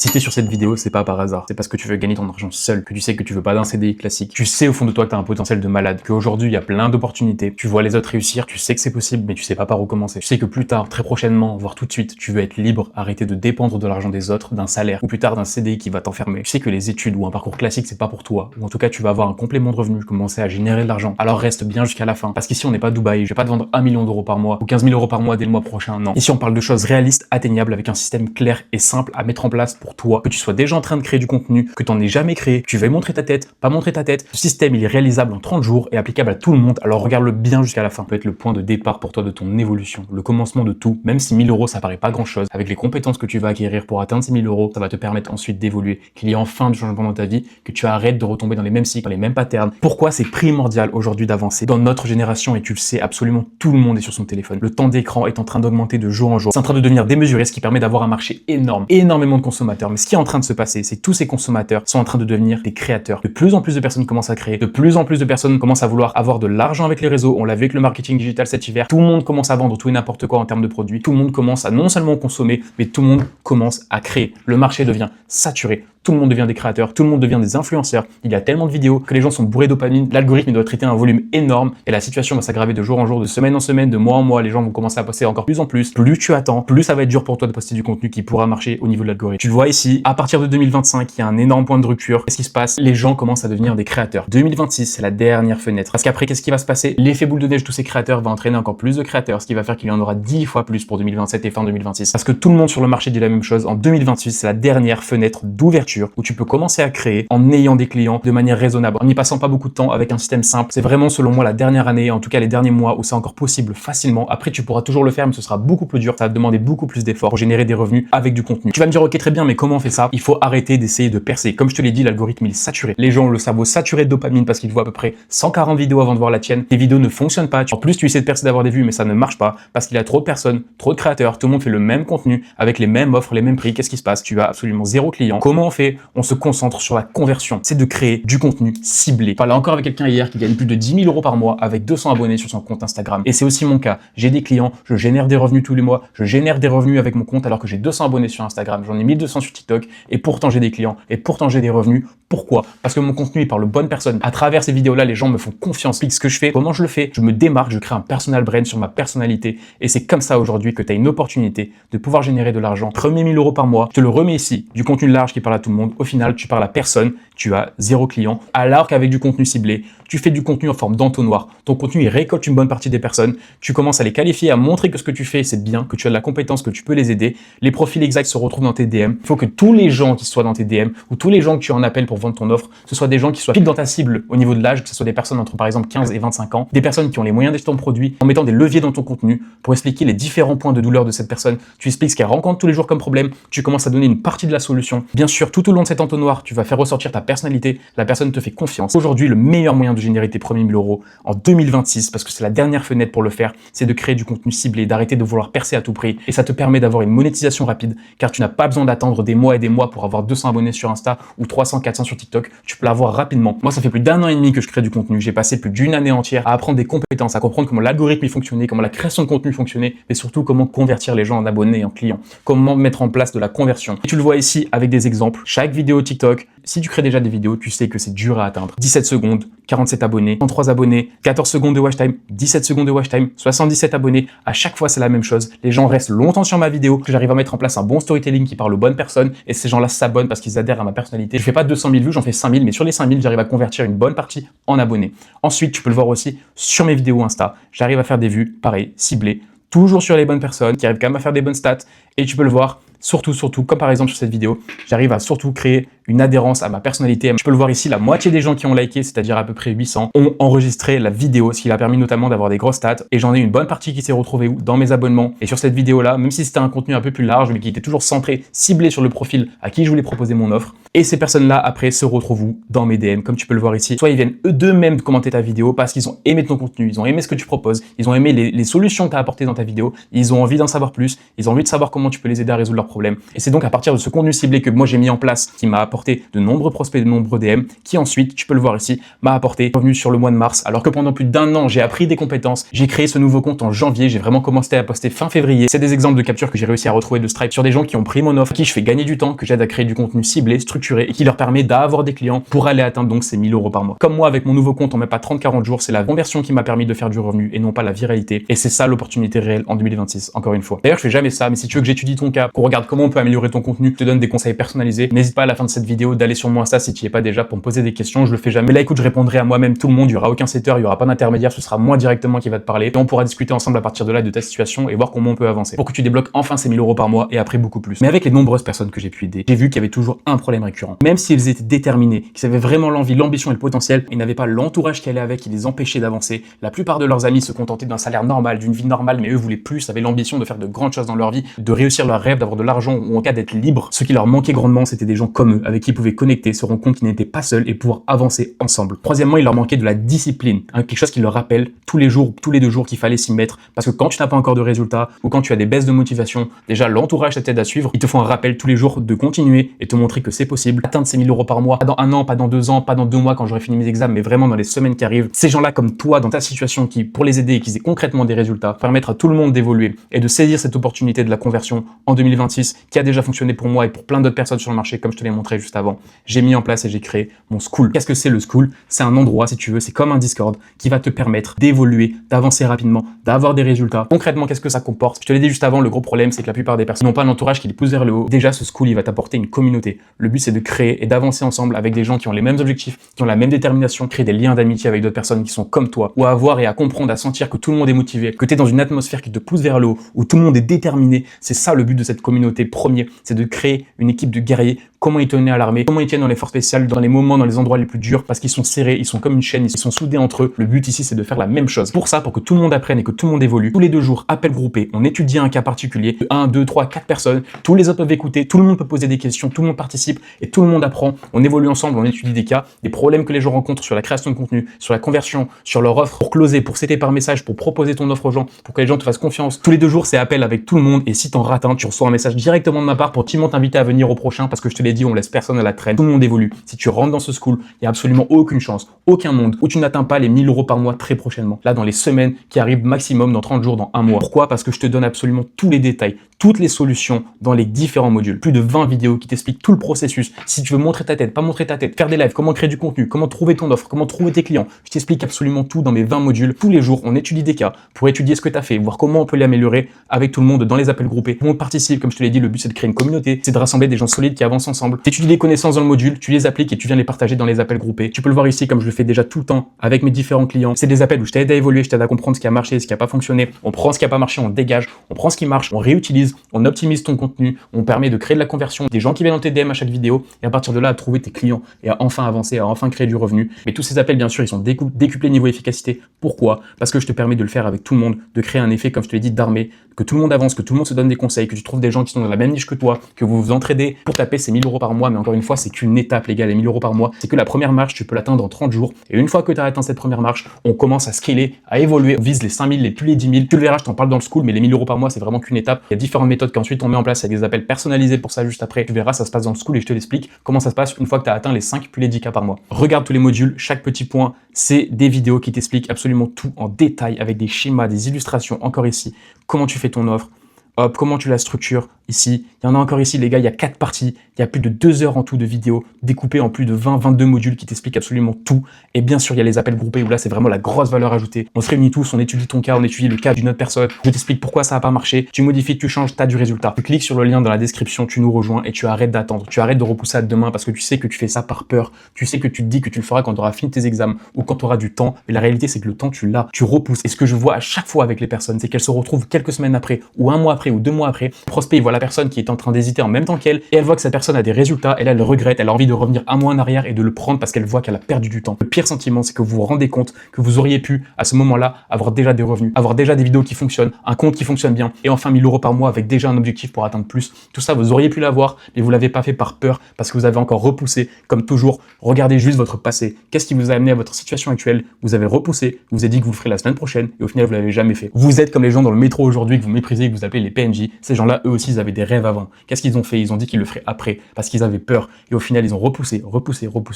Si t'es sur cette vidéo, c'est pas par hasard. C'est parce que tu veux gagner ton argent seul, que tu sais que tu veux pas d'un CDI classique. Tu sais au fond de toi que t'as un potentiel de malade, qu'aujourd'hui il y a plein d'opportunités. Tu vois les autres réussir, tu sais que c'est possible, mais tu sais pas par où commencer. Tu sais que plus tard, très prochainement, voire tout de suite, tu veux être libre, arrêter de dépendre de l'argent des autres, d'un salaire, ou plus tard d'un CDI qui va t'enfermer. Tu sais que les études ou un parcours classique c'est pas pour toi, ou en tout cas tu vas avoir un complément de revenu, commencer à générer de l'argent. Alors reste bien jusqu'à la fin, parce qu'ici on n'est pas Dubaï. Je vais pas te vendre 1 million d'euros par mois ou 15 000 euros par mois dès le mois prochain. Non. Ici on parle de choses réalistes, atteignables, avec un système clair et simple à mettre en place pour toi, que tu sois déjà en train de créer du contenu, que t'en aies jamais créé, tu veux montrer ta tête, pas montrer ta tête. Ce système, il est réalisable en 30 jours et applicable à tout le monde, alors regarde-le bien jusqu'à la fin. Ça peut être le point de départ pour toi de ton évolution, le commencement de tout, même si 1000 euros ça paraît pas grand chose. Avec les compétences que tu vas acquérir pour atteindre ces 1000 euros, ça va te permettre ensuite d'évoluer, qu'il y ait enfin du changement dans ta vie, que tu arrêtes de retomber dans les mêmes cycles, dans les mêmes patterns. Pourquoi c'est primordial aujourd'hui d'avancer dans notre génération, et tu le sais, absolument tout le monde est sur son téléphone. Le temps d'écran est en train d'augmenter de jour en jour. C'est en train de devenir démesuré, ce qui permet d'avoir un marché énorme, énormément de consommateurs. Mais ce qui est en train de se passer, c'est que tous ces consommateurs sont en train de devenir des créateurs. De plus en plus de personnes commencent à créer, de plus en plus de personnes commencent à vouloir avoir de l'argent avec les réseaux. On l'a vu avec le marketing digital cet hiver. Tout le monde commence à vendre tout et n'importe quoi en termes de produits. Tout le monde commence à non seulement consommer, mais tout le monde commence à créer. Le marché devient saturé. Tout le monde devient des créateurs, tout le monde devient des influenceurs. Il y a tellement de vidéos que les gens sont bourrés de dopamine. L'algorithme doit traiter un volume énorme et la situation va s'aggraver de jour en jour, de semaine en semaine, de mois en mois. Les gens vont commencer à poster encore plus en plus. Plus tu attends, plus ça va être dur pour toi de poster du contenu qui pourra marcher au niveau de l'algorithme. Tu le vois ici, à partir de 2025, il y a un énorme point de rupture. Qu'est-ce qui se passe? Les gens commencent à devenir des créateurs. 2026, c'est la dernière fenêtre. Parce qu'après, qu'est-ce qui va se passer? L'effet boule de neige de tous ces créateurs va entraîner encore plus de créateurs, ce qui va faire qu'il y en aura 10 fois plus pour 2027 et fin 2026. Parce que tout le monde sur le marché dit la même chose. En 2028, c'est la dernière fenêtre d'ouverture où tu peux commencer à créer en ayant des clients de manière raisonnable, en n'y passant pas beaucoup de temps, avec un système simple. C'est vraiment selon moi la dernière année, en tout cas les derniers mois où c'est encore possible facilement. Après tu pourras toujours le faire, mais ce sera beaucoup plus dur, ça va te demander beaucoup plus d'efforts pour générer des revenus avec du contenu. Tu vas me dire ok très bien, mais comment on fait ça? Il faut arrêter d'essayer de percer. Comme je te l'ai dit, l'algorithme il est saturé. Les gens ont le cerveau saturé de dopamine parce qu'ils voient à peu près 140 vidéos avant de voir la tienne. Tes vidéos ne fonctionnent pas. En plus tu essaies de percer, d'avoir des vues, mais ça ne marche pas parce qu'il y a trop de personnes, trop de créateurs, tout le monde fait le même contenu avec les mêmes offres, les mêmes prix. Qu'est-ce qui se passe? Tu as absolument zéro client. Comment on fait? On se concentre sur la conversion. C'est de créer du contenu ciblé. Je parlais encore avec quelqu'un hier qui gagne plus de 10 000 euros par mois avec 200 abonnés sur son compte Instagram. Et c'est aussi mon cas. J'ai des clients, je génère des revenus tous les mois, je génère des revenus avec mon compte alors que j'ai 200 abonnés sur Instagram, j'en ai 1200 sur TikTok et pourtant j'ai des clients et pourtant j'ai des revenus. Pourquoi? Parce que mon contenu est par le bonne personne. À travers ces vidéos-là, les gens me font confiance. Ce que je fais, comment je le fais, je me démarque, je crée un personal brand sur ma personnalité et c'est comme ça aujourd'hui que tu as une opportunité de pouvoir générer de l'argent. Premier 1000 euros par mois, je te le remets ici, du contenu large qui parle à tout le monde. Au final, tu parles à personne, tu as zéro client, alors qu'avec du contenu ciblé, tu fais du contenu en forme d'entonnoir. Ton contenu, il récolte une bonne partie des personnes. Tu commences à les qualifier, à montrer que ce que tu fais, c'est bien, que tu as de la compétence, que tu peux les aider. Les profils exacts se retrouvent dans tes DM. Il faut que tous les gens qui soient dans tes DM ou tous les gens que tu en appelles pour vendre ton offre, ce soient des gens qui soient pile dans ta cible au niveau de l'âge, que ce soit des personnes entre par exemple 15 et 25 ans, des personnes qui ont les moyens d'acheter ton produit, en mettant des leviers dans ton contenu pour expliquer les différents points de douleur de cette personne. Tu expliques ce qu'elle rencontre tous les jours comme problème. Tu commences à donner une partie de la solution. Bien sûr, tout au long de cet entonnoir, tu vas faire ressortir ta personnalité. La personne te fait confiance. Aujourd'hui, le meilleur moyen de générer tes premiers 1000 euros en 2026, parce que c'est la dernière fenêtre pour le faire, c'est de créer du contenu ciblé, d'arrêter de vouloir percer à tout prix. Et ça te permet d'avoir une monétisation rapide, car tu n'as pas besoin d'attendre des mois et des mois pour avoir 200 abonnés sur Insta ou 300, 400 sur TikTok. Tu peux l'avoir rapidement. Moi, ça fait plus d'1 an et demi que je crée du contenu. J'ai passé plus d'une année entière à apprendre des compétences, à comprendre comment l'algorithme fonctionnait, comment la création de contenu fonctionnait, mais surtout comment convertir les gens en abonnés et en clients, comment mettre en place de la conversion. Et tu le vois ici avec des exemples. Chaque vidéo TikTok, si tu crées déjà des vidéos, tu sais que c'est dur à atteindre. 17 secondes, 47 abonnés, 33 abonnés, 14 secondes de watch time, 17 secondes de watch time, 77 abonnés. À chaque fois, c'est la même chose. Les gens restent longtemps sur ma vidéo, que j'arrive à mettre en place un bon storytelling qui parle aux bonnes personnes et ces gens-là s'abonnent parce qu'ils adhèrent à ma personnalité. Je fais pas 200 000 vues, j'en fais 5 000, mais sur les 5 000, j'arrive à convertir une bonne partie en abonnés. Ensuite, tu peux le voir aussi sur mes vidéos Insta. J'arrive à faire des vues, pareil, ciblées, toujours sur les bonnes personnes, qui arrivent quand même à faire des bonnes stats. Et tu peux le voir, surtout, comme par exemple sur cette vidéo, j'arrive à surtout créer une adhérence à ma personnalité. Tu peux le voir ici, la moitié des gens qui ont liké, c'est-à-dire à peu près 800, ont enregistré la vidéo, ce qui a permis notamment d'avoir des grosses stats. Et j'en ai une bonne partie qui s'est retrouvée dans mes abonnements. Et sur cette vidéo-là, même si c'était un contenu un peu plus large, mais qui était toujours centré, ciblé sur le profil à qui je voulais proposer mon offre. Et ces personnes-là, après, se retrouvent où? Dans mes DM, comme tu peux le voir ici. Soit ils viennent eux d'eux-mêmes commenter ta vidéo parce qu'ils ont aimé ton contenu, ils ont aimé ce que tu proposes, ils ont aimé les solutions que tu as apportées dans ta vidéo, ils ont envie d'en savoir plus, ils ont envie de savoir comment tu peux les aider à résoudre leurs problèmes. problème. Et c'est donc à partir de ce contenu ciblé que moi j'ai mis en place, qui m'a apporté de nombreux prospects, de nombreux DM, qui ensuite, tu peux le voir ici, m'a apporté revenu sur le mois de mars, alors que pendant plus d'1 an, j'ai appris des compétences. J'ai créé ce nouveau compte en janvier, j'ai vraiment commencé à poster fin février. C'est des exemples de captures que j'ai réussi à retrouver de Stripe sur des gens qui ont pris mon offre, qui je fais gagner du temps, que j'aide à créer du contenu ciblé, structuré et qui leur permet d'avoir des clients pour aller atteindre donc ces 1000 € par mois. Comme moi, avec mon nouveau compte, on met pas 30-40 jours, c'est la conversion qui m'a permis de faire du revenu et non pas la viralité. Et c'est ça l'opportunité réelle en 2026, encore une fois. D'ailleurs, je fais jamais ça, mais si tu veux que j'étudie ton cas, qu'on regarde comment on peut améliorer ton contenu, je te donne des conseils personnalisés, n'hésite pas à la fin de cette vidéo d'aller sur mon Insta si tu y es pas déjà pour me poser des questions, je le fais jamais. Mais là, écoute, je répondrai à moi-même, tout le monde, il y aura aucun setter, il y aura pas d'intermédiaire, ce sera moi directement qui va te parler et on pourra discuter ensemble à partir de là de ta situation et voir comment on peut avancer pour que tu débloques enfin ces 1000 € par mois et après beaucoup plus. Mais avec les nombreuses personnes que j'ai pu aider, j'ai vu qu'il y avait toujours un problème récurrent. Même s'ils étaient déterminés, qu'ils avaient vraiment l'envie, l'ambition et le potentiel, ils n'avaient pas l'entourage qui allait avec, qui les empêchait d'avancer. La plupart de leurs amis se contentaient d'un salaire normal, d'une vie normale, mais eux voulaient plus, avaient l'ambition de faire de grandes choses dans leur vie, de réussir leurs rêves, d'avoir de l'argent ou en cas d'être libre. Ce qui leur manquait grandement, c'était des gens comme eux, avec qui ils pouvaient connecter, se rendre compte qu'ils n'étaient pas seuls et pouvoir avancer ensemble. Troisièmement, il leur manquait de la discipline, quelque chose qui leur rappelle tous les jours, tous les 2 jours qu'il fallait s'y mettre, parce que quand tu n'as pas encore de résultats ou quand tu as des baisses de motivation, déjà l'entourage t'aide à suivre, ils te font un rappel tous les jours de continuer et te montrer que c'est possible, atteindre ces 1000 € par mois, pas dans 1 an, pas dans 2 ans, pas dans 2 mois quand j'aurai fini mes examens, mais vraiment dans les semaines qui arrivent. Ces gens-là comme toi, dans ta situation, qui pour les aider et qu'ils aient concrètement des résultats, permettre à tout le monde d'évoluer et de saisir cette opportunité de la conversion en 2026 qui a déjà fonctionné pour moi et pour plein d'autres personnes sur le marché, comme je te l'ai montré juste avant. J'ai mis en place et j'ai créé mon school. Qu'est-ce que c'est le school? C'est un endroit, si tu veux, c'est comme un Discord qui va te permettre d'évoluer, d'avancer rapidement, d'avoir des résultats. Concrètement, qu'est-ce que ça comporte? Je te l'ai dit juste avant, le gros problème, c'est que la plupart des personnes n'ont pas un entourage qui les pousse vers le haut. Déjà, ce school, il va t'apporter une communauté. Le but, c'est de créer et d'avancer ensemble avec des gens qui ont les mêmes objectifs, qui ont la même détermination, créer des liens d'amitié avec d'autres personnes qui sont comme toi, ou à avoir et à comprendre, à sentir que tout le monde est motivé, que tu es dans une atmosphère qui te pousse vers le haut, où tout le monde est déterminé. C'est ça le but de cette communauté premier, c'est de créer une équipe de guerriers. Comment ils tenaient à l'armée, comment ils tiennent dans les forces spéciales, dans les moments, dans les endroits les plus durs, parce qu'ils sont serrés, ils sont comme une chaîne, ils sont soudés entre eux. Le but ici, c'est de faire la même chose. Pour ça, pour que tout le monde apprenne et que tout le monde évolue, tous les 2 jours, appel groupé, on étudie un cas particulier, 1, 2, 3, 4 personnes, tous les autres peuvent écouter, tout le monde peut poser des questions, tout le monde participe et tout le monde apprend. On évolue ensemble, on étudie des cas, des problèmes que les gens rencontrent sur la création de contenu, sur la conversion, sur leur offre, pour closer, pour citer par message, pour proposer ton offre aux gens, pour que les gens te fassent confiance. Tous les 2 jours, c'est appel avec tout le monde et si t'en rates un, tu reçois un message directement de ma part pour t'inviter à venir au prochain parce que je te l'ai dit, on laisse personne à la traîne. Tout le monde évolue. Si tu rentres dans ce school, il n'y a absolument aucune chance, aucun monde où tu n'atteins pas les 1000 € par mois très prochainement. Là, dans les semaines qui arrivent maximum, dans 30 jours, dans 1 mois. Pourquoi? Parce que je te donne absolument tous les détails, toutes les solutions dans les différents modules. Plus de 20 vidéos qui t'expliquent tout le processus. Si tu veux montrer ta tête, pas montrer ta tête, faire des lives, comment créer du contenu, comment trouver ton offre, comment trouver tes clients. Je t'explique absolument tout dans mes 20 modules. Tous les jours, on étudie des cas pour étudier ce que tu as fait, voir comment on peut l'améliorer avec tout le monde dans les appels groupés. Tout le monde participe, comme je te l'ai dit, le but c'est de créer une communauté, c'est de rassembler des gens solides qui avancent ensemble. Tu étudies les connaissances dans le module, tu les appliques et tu viens les partager dans les appels groupés. Tu peux le voir ici comme je le fais déjà tout le temps avec mes différents clients. C'est des appels où je t'aide à évoluer, je t'aide à comprendre ce qui a marché, ce qui a pas fonctionné. On prend ce qui a pas marché, on dégage, on prend ce qui marche, on réutilise, on optimise ton contenu, on permet de créer de la conversion, des gens qui viennent dans tes DM à chaque vidéo et à partir de là à trouver tes clients et à enfin avancer, à enfin créer du revenu. Mais tous ces appels bien sûr ils sont décuplés niveau efficacité. Pourquoi? Parce que je te permets de le faire avec tout le monde, de créer un effet comme je te l'ai dit d'armée, que tout le monde avance, que tout le monde se donne des conseils, que tu trouves des gens qui sont dans la même niche que toi, que vous vous entraidez pour taper ces 1000 € par mois. Mais encore une fois c'est qu'une étape les gars, les 1000 € par mois, c'est que la première marche, tu peux l'atteindre en 30 jours et une fois que tu as atteint cette première marche, on commence à scaler, à évoluer, on vise les 5000, puis les 10 000. Tu le verras, je t'en parle dans le school, mais les 1000 € par mois c'est vraiment qu'une étape. Il y a différentes méthodes qu'ensuite on met en place avec des appels personnalisés pour ça juste après. Tu verras, ça se passe dans le school et je te l'explique comment ça se passe une fois que tu as atteint les 5 puis les 10 cas par mois. Regarde tous les modules, chaque petit point, c'est des vidéos qui t'expliquent absolument tout en détail avec des schémas, des illustrations, encore ici, comment tu fais ton offre, hop, comment tu la structures. Ici, il y en a encore ici les gars, il y a 4 parties, il y a plus de 2 heures en tout de vidéos découpées en plus de 20-22 modules qui t'expliquent absolument tout. Et bien sûr, il y a les appels groupés où là, c'est vraiment la grosse valeur ajoutée. On se réunit tous, on étudie ton cas, on étudie le cas d'une autre personne. Je t'explique pourquoi ça n'a pas marché. Tu modifies, tu changes, tu as du résultat. Tu cliques sur le lien dans la description, tu nous rejoins et tu arrêtes d'attendre. Tu arrêtes de repousser à demain parce que tu sais que tu fais ça par peur. Tu sais que tu te dis que tu le feras quand tu auras fini tes examens ou quand tu auras du temps. Mais la réalité, c'est que le temps, tu l'as. Tu repousses. Et ce que je vois à chaque fois avec les personnes, c'est qu'elles se retrouvent quelques semaines après ou 1 mois après ou 2 mois après. Prospect, il voit la personne qui est en train d'hésiter en même temps qu'elle et elle voit que cette personne a des résultats et là elle regrette, elle a envie de revenir 1 mois en arrière et de le prendre parce qu'elle voit qu'elle a perdu du temps. Le pire sentiment, c'est que vous vous rendez compte que vous auriez pu à ce moment-là avoir déjà des revenus, avoir déjà des vidéos qui fonctionnent, un compte qui fonctionne bien et enfin 1000 € par mois avec déjà un objectif pour atteindre plus. Tout ça, vous auriez pu l'avoir, mais vous l'avez pas fait par peur parce que vous avez encore repoussé. Comme toujours, regardez juste votre passé. Qu'est-ce qui vous a amené à votre situation actuelle? Vous avez repoussé, vous avez dit que vous le ferez la semaine prochaine et au final vous l'avez jamais fait. Vous êtes comme les gens dans le métro aujourd'hui que vous méprisez, que vous appelez les PNJ, ces gens-là, eux aussi, ils avaient des rêves avant. Qu'est-ce qu'ils ont fait? Ils ont dit qu'ils le feraient après, parce qu'ils avaient peur. Et au final, ils ont repoussé,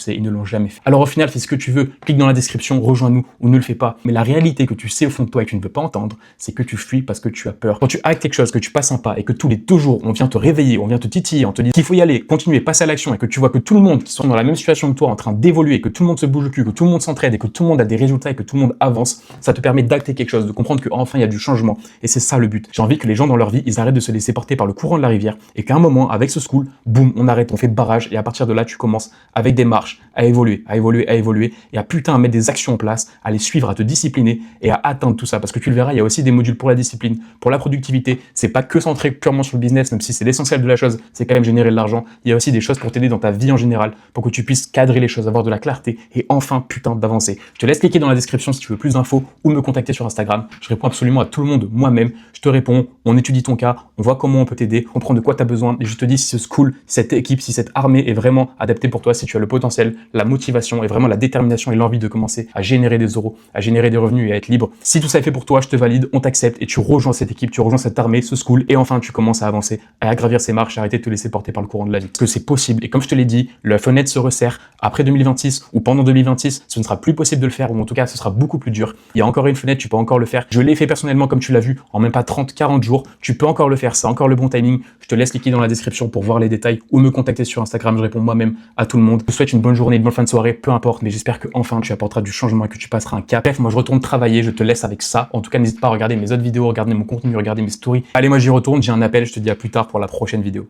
ils ne l'ont jamais fait. Alors au final, fais ce que tu veux, clique dans la description, rejoins-nous ou ne le fais pas. Mais la réalité que tu sais au fond de toi et que tu ne veux pas entendre, c'est que tu fuis parce que tu as peur. Quand tu actes quelque chose, que tu passes un pas et que tous les 2 jours, on vient te réveiller, on vient te titiller, on te dit qu'il faut y aller, continuer, passer à l'action et que tu vois que tout le monde qui sont dans la même situation que toi en train d'évoluer, que tout le monde se bouge le cul, que tout le monde s'entraide et que tout le monde a des résultats et que tout le monde avance, ça te permet d'acter quelque chose, de comprendre qu'enfin il y a du changement. Et c'est ça le but. J'ai envie que les gens dans leur vie, ils arrêtent de se laisser porter par le courant de la rivière et qu'à un moment, avec ce school, boum, on arrête, on fait barrage et à partir de là, tu commences avec des marches à évoluer et à putain à mettre des actions en place, à les suivre, à te discipliner et à atteindre tout ça. Parce que tu le verras, il y a aussi des modules pour la discipline, pour la productivité. C'est pas que centré purement sur le business, même si c'est l'essentiel de la chose, c'est quand même générer de l'argent. Il y a aussi des choses pour t'aider dans ta vie en général, pour que tu puisses cadrer les choses, avoir de la clarté et enfin putain d'avancer. Je te laisse cliquer dans la description si tu veux plus d'infos ou me contacter sur Instagram. Je réponds absolument à tout le monde moi-même. Je te réponds, on étudie ton cas, on voit comment on peut t'aider, on comprend de quoi tu as besoin et je te dis si ce school, cette équipe, si cette armée est vraiment adaptée pour toi, si tu as le potentiel, la motivation et vraiment la détermination et l'envie de commencer à générer des euros, à générer des revenus et à être libre. Si tout ça est fait pour toi, je te valide, on t'accepte et tu rejoins cette équipe, tu rejoins cette armée, ce school et enfin tu commences à avancer, à gravir ces marches et arrêter de te laisser porter par le courant de la vie. Parce que c'est possible et comme je te l'ai dit, la fenêtre se resserre après 2026 ou pendant 2026, ce ne sera plus possible de le faire ou en tout cas ce sera beaucoup plus dur. Il y a encore une fenêtre, tu peux encore le faire. Je l'ai fait personnellement comme tu l'as vu en même pas 30-40 jours. Tu peux encore le faire, c'est encore le bon timing. Je te laisse cliquer dans la description pour voir les détails ou me contacter sur Instagram. Je réponds moi-même à tout le monde. Je te souhaite une bonne journée, une bonne fin de soirée, peu importe, mais j'espère que enfin tu apporteras du changement et que tu passeras un cap. Bref, moi je retourne travailler, je te laisse avec ça. En tout cas, n'hésite pas à regarder mes autres vidéos, regarder mon contenu, regarder mes stories. Allez, moi j'y retourne, j'ai un appel, je te dis à plus tard pour la prochaine vidéo.